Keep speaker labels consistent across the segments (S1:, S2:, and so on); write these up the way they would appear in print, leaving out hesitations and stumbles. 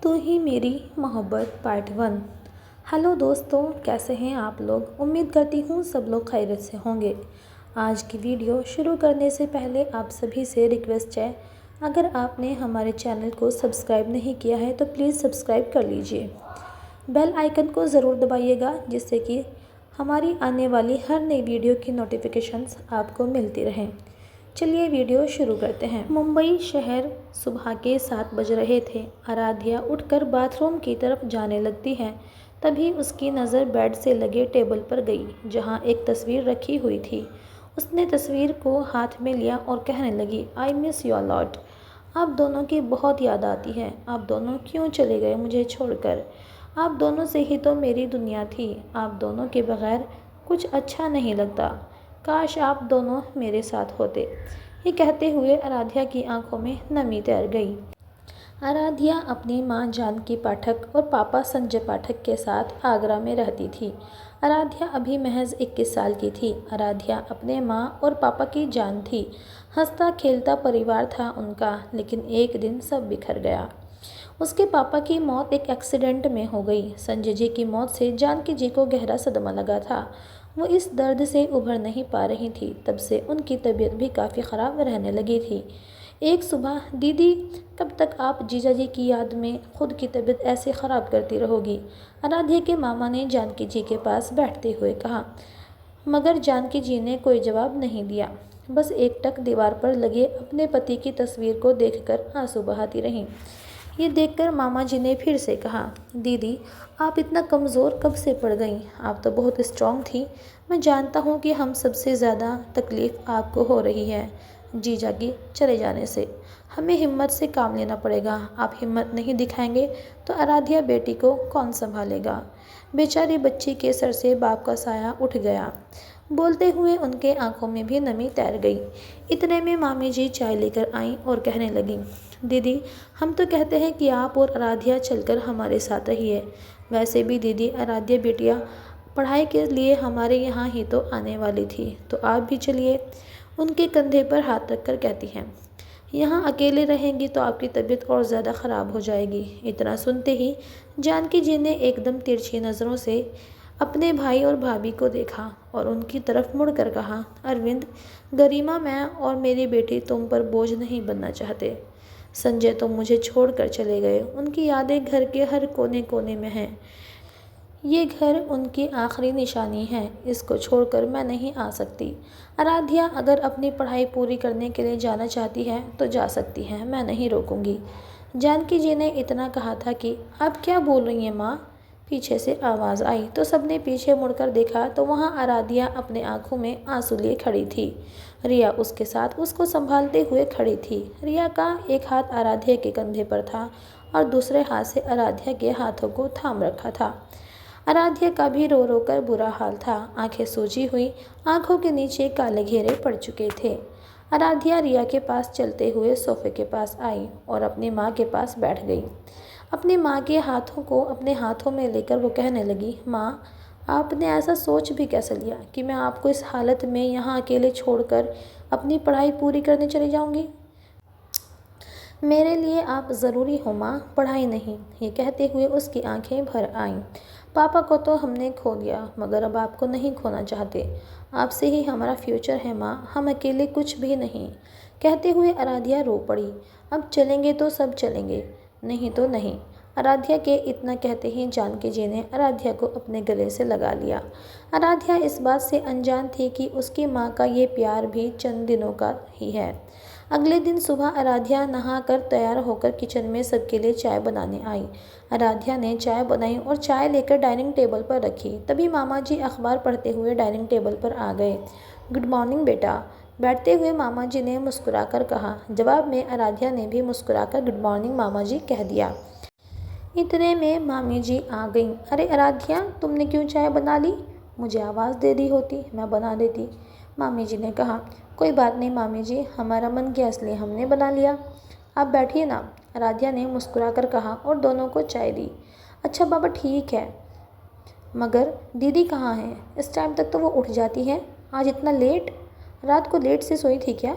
S1: तू ही मेरी मोहब्बत पार्ट 1। हेलो दोस्तों, कैसे हैं आप लोग। उम्मीद करती हूँ सब लोग खैरियत से होंगे। आज की वीडियो शुरू करने से पहले आप सभी से रिक्वेस्ट है, अगर आपने हमारे चैनल को सब्सक्राइब नहीं किया है तो प्लीज़ सब्सक्राइब कर लीजिए। बेल आइकन को ज़रूर दबाइएगा, जिससे कि हमारी आने वाली हर नई वीडियो की नोटिफिकेशंस आपको मिलती रहें। चलिए वीडियो शुरू करते हैं। मुंबई शहर सुबह के 7 बज रहे थे। आराध्या उठकर बाथरूम की तरफ जाने लगती है, तभी उसकी नज़र बेड से लगे टेबल पर गई, जहां एक तस्वीर रखी हुई थी। उसने तस्वीर को हाथ में लिया और कहने लगी, आई मिस यू लॉट। आप दोनों की बहुत याद आती है। आप दोनों क्यों चले गए मुझे छोड़कर। आप दोनों से ही तो मेरी दुनिया थी। आप दोनों के बगैर कुछ अच्छा नहीं लगता। काश आप दोनों मेरे साथ होते। ये कहते हुए आराध्या की आंखों में नमी तैर गई। आराध्या अपनी मां जानकी पाठक और पापा संजय पाठक के साथ आगरा में रहती थी। आराध्या अभी महज 21 साल की थी। आराध्या अपने मां और पापा की जान थी। हंसता खेलता परिवार था उनका, लेकिन एक दिन सब बिखर गया। उसके पापा की मौत एक एक्सीडेंट में हो गई। संजय जी की मौत से जानकी जी को गहरा सदमा लगा था। वो इस दर्द से उभर नहीं पा रही थी। तब से उनकी तबीयत भी काफ़ी ख़राब रहने लगी थी। एक सुबह, दीदी कब तक आप जीजा जी की याद में खुद की तबीयत ऐसे ख़राब करती रहोगी। आराध्या के मामा ने जानकी जी के पास बैठते हुए कहा, मगर जानकी जी ने कोई जवाब नहीं दिया। बस एकटक दीवार पर लगे अपने पति की तस्वीर को देखकर आंसू बहाती रहीं। ये देखकर मामा जी ने फिर से कहा, दीदी आप इतना कमज़ोर कब से पड़ गईं। आप तो बहुत स्ट्रांग थी। मैं जानता हूँ कि हम सबसे ज़्यादा तकलीफ़ आपको हो रही है जीजा की चले जाने से। हमें हिम्मत से काम लेना पड़ेगा। आप हिम्मत नहीं दिखाएंगे तो आराध्या बेटी को कौन संभालेगा। बेचारी बच्ची के सर से बाप का साया उठ गया। बोलते हुए उनके आंखों में भी नमी तैर गई। इतने में मामी जी चाय लेकर आईं और कहने लगीं, दीदी हम तो कहते हैं कि आप और आराध्या चलकर हमारे साथ रहिए। वैसे भी दीदी आराध्या बेटिया पढ़ाई के लिए हमारे यहाँ ही तो आने वाली थी, तो आप भी चलिए। उनके कंधे पर हाथ रखकर कहती हैं, यहाँ अकेले रहेंगी तो आपकी तबीयत और ज़्यादा ख़राब हो जाएगी। इतना सुनते ही जानकी जी ने एकदम तिरछी नज़रों से अपने भाई और भाभी को देखा और उनकी तरफ मुड़कर कहा, अरविंद, गरिमा मैं और मेरी बेटी तुम पर बोझ नहीं बनना चाहते। संजय तो मुझे छोड़कर चले गए। उनकी यादें घर के हर कोने कोने में हैं। ये घर उनकी आखिरी निशानी है। इसको छोड़कर मैं नहीं आ सकती। आराध्या अगर अपनी पढ़ाई पूरी करने के लिए जाना चाहती है तो जा सकती है, मैं नहीं रोकूंगी। जानकी जी ने इतना कहा था कि आप क्या बोल रही हैं माँ। पीछे से आवाज़ आई तो सबने पीछे मुड़कर देखा तो वहाँ आराध्या अपने आंखों में आंसू लिए खड़ी थी। रिया उसके साथ उसको संभालते हुए खड़ी थी। रिया का एक हाथ आराध्या के कंधे पर था और दूसरे हाथ से आराध्या के हाथों को थाम रखा था। आराध्या का भी रो रो कर बुरा हाल था। आंखें सूजी हुई, आंखों के नीचे काले घेरे पड़ चुके थे। आराध्या रिया के पास चलते हुए सोफे के पास आई और अपनी माँ के पास बैठ गई। अपनी माँ के हाथों को अपने हाथों में लेकर वो कहने लगी, माँ आपने ऐसा सोच भी कैसे लिया कि मैं आपको इस हालत में यहाँ अकेले छोड़कर अपनी पढ़ाई पूरी करने चली जाऊँगी। मेरे लिए आप ज़रूरी हो माँ, पढ़ाई नहीं। ये कहते हुए उसकी आंखें भर आईं। पापा को तो हमने खो दिया, मगर अब आपको नहीं खोना चाहते। आपसे ही हमारा फ्यूचर है माँ, हम अकेले कुछ भी नहीं। कहते हुए आराध्या रो पड़ी। अब चलेंगे तो सब चलेंगे, नहीं तो नहीं। आराध्या के इतना कहते ही जानकी जी ने आराध्या को अपने गले से लगा लिया। आराध्या इस बात से अनजान थी कि उसकी माँ का ये प्यार भी चंद दिनों का ही है। अगले दिन सुबह आराध्या नहाकर तैयार होकर किचन में सबके लिए चाय बनाने आई। आराध्या ने चाय बनाई और चाय लेकर डाइनिंग टेबल पर रखी। तभी मामा जी अखबार पढ़ते हुए डाइनिंग टेबल पर आ गए। गुड मॉर्निंग बेटा। बैठते हुए मामा जी ने मुस्कुराकर कहा। जवाब में आराध्या ने भी मुस्कुराकर गुड मॉर्निंग मामा जी कह दिया। इतने में मामी जी आ गईं। अरे आराध्या, तुमने क्यों चाय बना ली। मुझे आवाज़ दे दी होती, मैं बना देती। मामी जी ने कहा, कोई बात नहीं मामी जी, हमारा मन किया इसलिए हमने बना लिया। आप बैठिए ना, आराध्या ने मुस्कुराकर कहा और दोनों को चाय दी। अच्छा बाबा ठीक है, मगर दीदी कहाँ हैं। इस टाइम तक तो वो उठ जाती है, आज इतना लेट। रात को लेट से सोई थी क्या।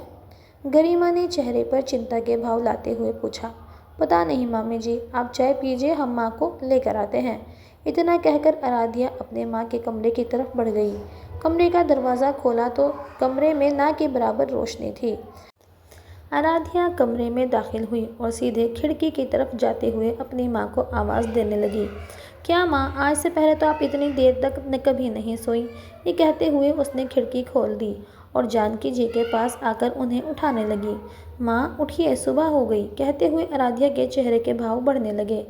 S1: गरिमा ने चेहरे पर चिंता के भाव लाते हुए पूछा। पता नहीं मामी जी, आप चाय पीजिए, हम माँ को लेकर आते हैं। इतना कहकर आराध्या अपने माँ के कमरे की तरफ बढ़ गई। कमरे का दरवाज़ा खोला तो कमरे में ना के बराबर रोशनी थी। आराध्या कमरे में दाखिल हुई और सीधे खिड़की की तरफ जाते हुए अपनी माँ को आवाज़ देने लगी। क्या माँ, आज से पहले तो आप इतनी देर तक कभी नहीं सोई। ये कहते हुए उसने खिड़की खोल दी और जानकी जी के पास आकर उन्हें उठाने लगी। माँ उठिए, सुबह हो गई, कहते हुए आराध्या के चेहरे के भाव बढ़ने लगे।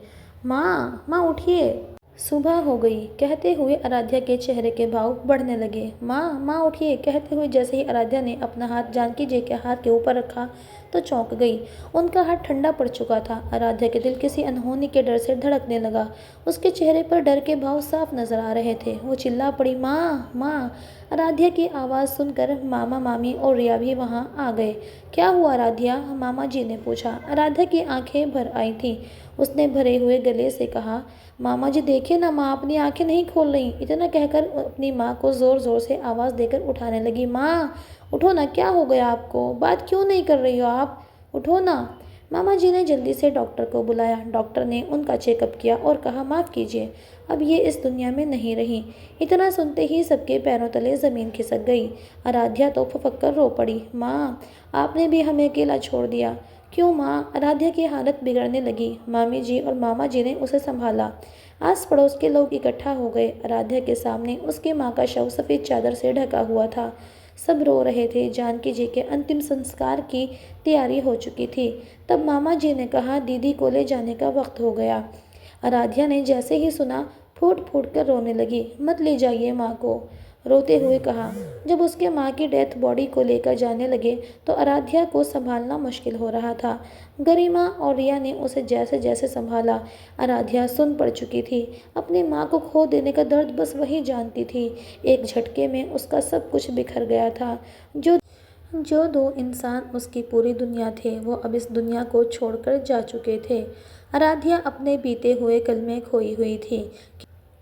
S1: माँ, माँ उठिए, सुबह हो गई, कहते हुए आराध्या के चेहरे के भाव बढ़ने लगे। माँ, माँ उठिए, कहते हुए जैसे ही आराध्या ने अपना हाथ जानकी जी के हाथ के ऊपर रखा तो चौंक गई। उनका हाथ ठंडा पड़ चुका था। आराध्या के दिल किसी अनहोनी के डर से धड़कने लगा। उसके चेहरे पर डर के भाव साफ नजर आ रहे थे। वो चिल्ला पड़ी, माँ, माँ। आराध्या की आवाज़ सुनकर मामा, मामी और रिया भी वहाँ आ गए। क्या हुआ आराध्या, मामा जी ने पूछा। आराध्या की आंखें भर आई थीं। उसने भरे हुए गले से कहा, मामा जी देखिए ना, माँ अपनी आंखें नहीं खोल रही। इतना कहकर अपनी माँ को ज़ोर ज़ोर से आवाज़ देकर उठाने लगी। माँ उठो ना, क्या हो गया आपको, बात क्यों नहीं कर रही हो आप, उठो ना। मामा जी ने जल्दी से डॉक्टर को बुलाया। डॉक्टर ने उनका चेकअप किया और कहा, माफ़ कीजिए, अब ये इस दुनिया में नहीं रही। इतना सुनते ही सबके पैरों तले ज़मीन खिसक गई। आराध्या तो फपक कर रो पड़ी। माँ, आपने भी हमें अकेला छोड़ दिया। क्यों माँ, आराध्या की हालत बिगड़ने लगी। मामी जी और मामा जी ने उसे संभाला। आस पड़ोस के लोग इकट्ठा हो गए। आराध्या के सामने उसकी माँ का शव सफ़ेद चादर से ढका हुआ था। सब रो रहे थे। जानकी जी के अंतिम संस्कार की तैयारी हो चुकी थी। तब मामा जी ने कहा, दीदी को ले जाने का वक्त हो गया। आराध्या ने जैसे ही सुना फूट फूट कर रोने लगी। मत ले जाइए माँ को, रोते हुए कहा। जब उसके माँ की डेथ बॉडी को लेकर जाने लगे तो आराध्या को संभालना मुश्किल हो रहा था। गरिमा और रिया ने उसे जैसे जैसे संभाला। आराध्या सुन पड़ चुकी थी। अपनी माँ को खो देने का दर्द बस वही जानती थी। एक झटके में उसका सब कुछ बिखर गया था। जो दो इंसान उसकी पूरी दुनिया थे, वो अब इस दुनिया को छोड़कर जा चुके थे। आराध्या अपने बीते हुए कल में खोई हुई थी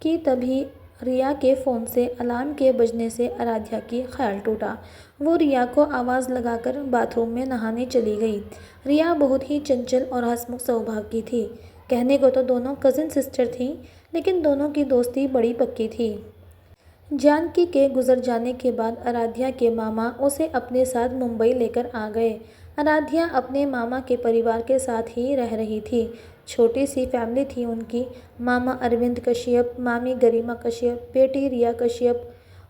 S1: कि तभी रिया के फ़ोन से अलार्म के बजने से आराध्या की ख्याल टूटा। वो रिया को आवाज़ लगाकर बाथरूम में नहाने चली गई। रिया बहुत ही चंचल और हंसमुख स्वभाव की थी। कहने को तो दोनों कज़िन सिस्टर थीं, लेकिन दोनों की दोस्ती बड़ी पक्की थी। जानकी के गुजर जाने के बाद आराध्या के मामा उसे अपने साथ मुंबई लेकर आ गए। आराध्या अपने मामा के परिवार के साथ ही रह रही थी। छोटी सी फैमिली थी उनकी। मामा अरविंद कश्यप, मामी गरिमा कश्यप, बेटी रिया कश्यप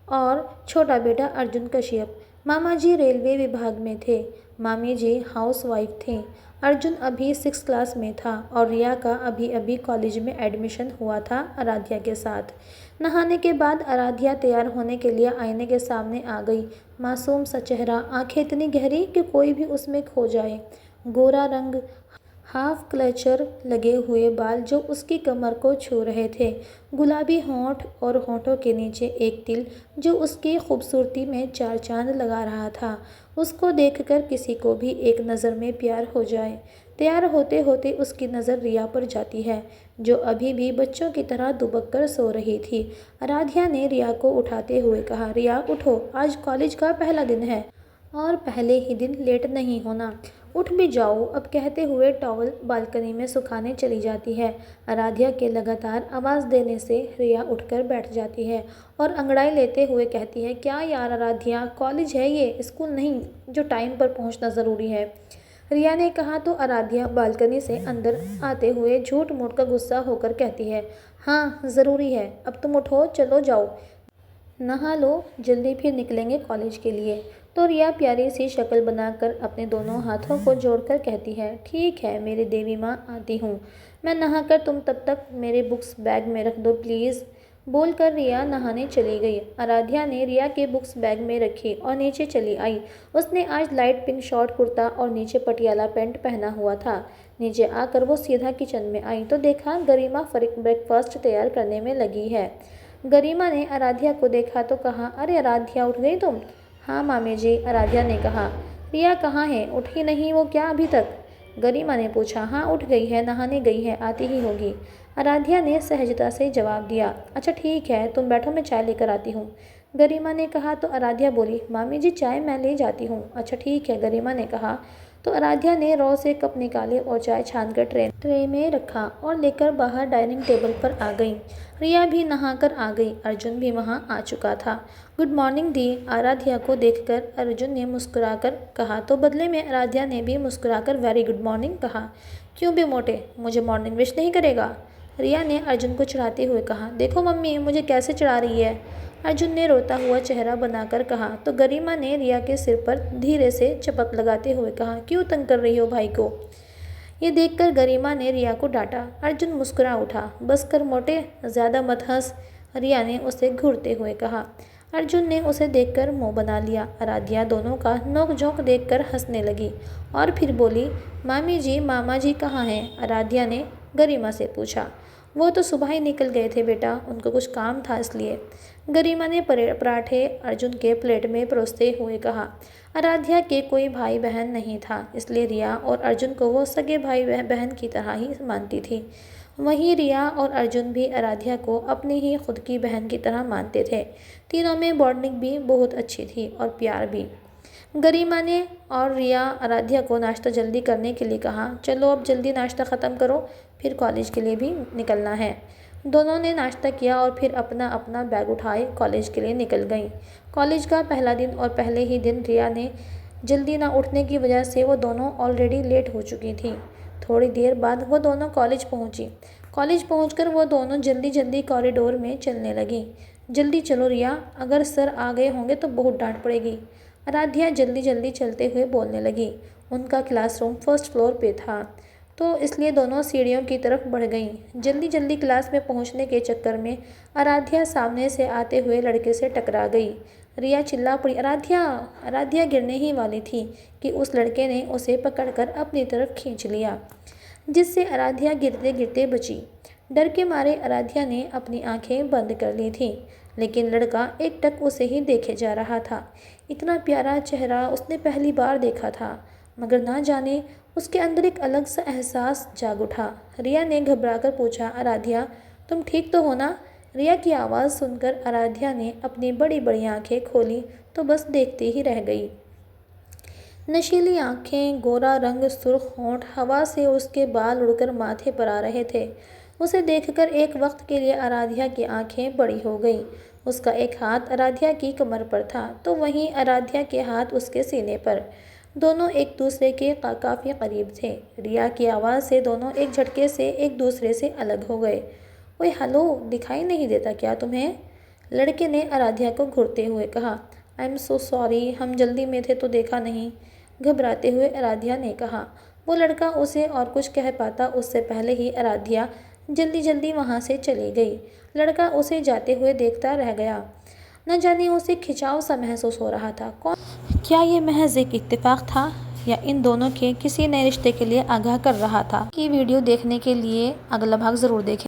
S1: और छोटा बेटा अर्जुन कश्यप। मामा जी रेलवे विभाग में थे। मामी जी हाउसवाइफ थीं। अर्जुन अभी 6th क्लास में था और रिया का अभी अभी कॉलेज में एडमिशन हुआ था आराध्या के साथ। नहाने के बाद आराध्या तैयार होने के लिए आईने के सामने आ गई। मासूम सा चेहरा, आंखें इतनी गहरी कि कोई भी उसमें खो जाए, गोरा रंग, हाफ क्लचर लगे हुए बाल जो उसकी कमर को छू रहे थे, गुलाबी होंठ और होंठों के नीचे एक तिल जो उसकी खूबसूरती में चार चांद लगा रहा था। उसको देखकर किसी को भी एक नज़र में प्यार हो जाए। तैयार होते होते उसकी नज़र रिया पर जाती है, जो अभी भी बच्चों की तरह दुबक कर सो रही थी। आराध्या ने रिया को उठाते हुए कहा, रिया उठो, आज कॉलेज का पहला दिन है और पहले ही दिन लेट नहीं होना, उठ भी जाओ अब, कहते हुए टॉवल बालकनी में सुखाने चली जाती है। आराध्या के लगातार आवाज़ देने से रिया उठकर बैठ जाती है और अंगड़ाई लेते हुए कहती है, क्या यार आराध्या, कॉलेज है ये, स्कूल नहीं जो टाइम पर पहुंचना ज़रूरी है। रिया ने कहा तो आराध्या बालकनी से अंदर आते हुए झूठ मूठ का गुस्सा होकर कहती है, हाँ ज़रूरी है, अब तुम उठो, चलो जाओ, नहा लो, जल्दी फिर निकलेंगे कॉलेज के लिए। तो रिया प्यारी सी शक्ल बनाकर अपने दोनों हाथों को जोड़कर कहती है, ठीक है मेरी देवी माँ, आती हूँ मैं नहाकर, तुम तब तक मेरे बुक्स बैग में रख दो प्लीज़। बोलकर रिया नहाने चली गई। आराध्या ने रिया के बुक्स बैग में रखी और नीचे चली आई। उसने आज लाइट पिंक शॉर्ट कुर्ता और नीचे पटियाला पैंट पहना हुआ था। नीचे आकर वो सीधा किचन में आई तो देखा गरिमा ब्रेकफास्ट तैयार करने में लगी है। गरिमा ने आराध्या को देखा तो कहा, अरे आराध्या, उठ गई तुम। हाँ मामी जी, आराध्या ने कहा। रिया कहाँ है, उठी नहीं वो क्या अभी तक? गरिमा ने पूछा। हाँ उठ गई है, नहाने गई है, आती ही होगी, आराध्या ने सहजता से जवाब दिया। अच्छा ठीक है, तुम बैठो, मैं चाय लेकर आती हूँ, गरिमा ने कहा तो आराध्या बोली, मामी जी चाय मैं ले जाती हूँ। अच्छा ठीक है, गरिमा ने कहा। तो आराध्या ने रो से कप निकाले और चाय छानकर ट्रे में रखा और लेकर बाहर डाइनिंग टेबल पर आ गई। रिया भी नहाकर आ गई। अर्जुन भी वहां आ चुका था। गुड मॉर्निंग दी, आराध्या को देखकर अर्जुन ने मुस्कुराकर कहा तो बदले में आराध्या ने भी मुस्कुराकर वेरी गुड मॉर्निंग कहा। क्यों बे मोटे, मुझे मॉर्निंग विश नहीं करेगा? रिया ने अर्जुन को चिढ़ाते हुए कहा। देखो मम्मी मुझे कैसे चिढ़ा रही है, अर्जुन ने रोता हुआ चेहरा बनाकर कहा। तो गरिमा ने रिया के सिर पर धीरे से चपत लगाते हुए कहा, क्यों तंग कर रही हो भाई को? ये देखकर गरिमा ने रिया को डांटा। अर्जुन मुस्कुरा उठा। बस कर मोटे, ज़्यादा मत हंस, रिया ने उसे घूरते हुए कहा। अर्जुन ने उसे देखकर मुंह बना लिया। आराध्या दोनों का नोक-झोंक देखकर हंसने लगी और फिर बोली, मामी जी मामा जी कहाँ हैं? आराध्या ने गरिमा से पूछा। वो तो सुबह ही निकल गए थे बेटा, उनको कुछ काम था इसलिए, गरिमा ने पराठे अर्जुन के प्लेट में परोसते हुए कहा। आराध्या के कोई भाई बहन नहीं था, इसलिए रिया और अर्जुन को वो सगे भाई बहन की तरह ही मानती थी। वहीं रिया और अर्जुन भी आराध्या को अपनी ही खुद की बहन की तरह मानते थे। तीनों में बॉन्डिंग भी बहुत अच्छी थी और प्यार भी। गरिमा ने और रिया आराध्या को नाश्ता जल्दी करने के लिए कहा। चलो अब जल्दी नाश्ता ख़त्म करो, फिर कॉलेज के लिए भी निकलना है। दोनों ने नाश्ता किया और फिर अपना अपना बैग उठाए कॉलेज के लिए निकल गईं। कॉलेज का पहला दिन और पहले ही दिन रिया ने जल्दी ना उठने की वजह से वो दोनों ऑलरेडी लेट हो चुकी थी। थोड़ी देर बाद वो दोनों कॉलेज पहुंची। कॉलेज पहुंचकर वो दोनों जल्दी जल्दी कॉरिडोर में चलने लगी। जल्दी चलो रिया, अगर सर आ गए होंगे तो बहुत डांट पड़ेगी, आराध्या जल्दी जल्दी चलते हुए बोलने लगी। उनका क्लासरूम फर्स्ट फ्लोर पे था, तो इसलिए दोनों सीढ़ियों की तरफ बढ़ गईं। जल्दी जल्दी क्लास में पहुंचने के चक्कर में आराध्या सामने से आते हुए लड़के से टकरा गई। रिया चिल्ला पड़ी, आराध्या! आराध्या गिरने ही वाली थी कि उस लड़के ने उसे पकड़कर अपनी तरफ खींच लिया, जिससे आराध्या गिरते गिरते बची। डर के मारे आराध्या ने अपनी आंखें बंद कर ली थीं, लेकिन लड़का एकटक उसे ही देखे जा रहा था। इतना प्यारा चेहरा उसने पहली बार देखा था, मगर ना जाने उसके अंदर एक अलग सा एहसास जाग उठा। रिया ने घबराकर पूछा, आराध्या तुम ठीक तो हो ना? रिया की आवाज़ सुनकर आराध्या ने अपनी बड़ी बड़ी आंखें खोली तो बस देखते ही रह गई। नशीली आंखें, गोरा रंग, सुर्ख होंठ, हवा से उसके बाल उड़कर माथे पर आ रहे थे। उसे देखकर एक वक्त के लिए आराध्या की आंखें बड़ी हो गईं। उसका एक हाथ आराध्या की कमर पर था तो वहीं आराध्या के हाथ उसके सीने पर। दोनों एक दूसरे के काफ़ी करीब थे। रिया की आवाज़ से दोनों एक झटके से एक दूसरे से अलग हो गए। ओए हेलो, दिखाई नहीं देता क्या तुम्हें? लड़के ने आराध्या को घूरते हुए कहा। आई एम सो सॉरी, हम जल्दी में थे तो देखा नहीं, घबराते हुए आराध्या ने कहा। वो लड़का उसे और कुछ कह पाता उससे पहले ही आराध्या जल्दी जल्दी वहाँ से चली गई। लड़का उसे जाते हुए देखता रह गया। न जाने उसे खिंचाव सा महसूस हो रहा था। क्या ये महज एक इत्तेफाक था या इन दोनों के किसी नए रिश्ते के लिए आगाह कर रहा था? कि वीडियो देखने के लिए अगला भाग ज़रूर देखें।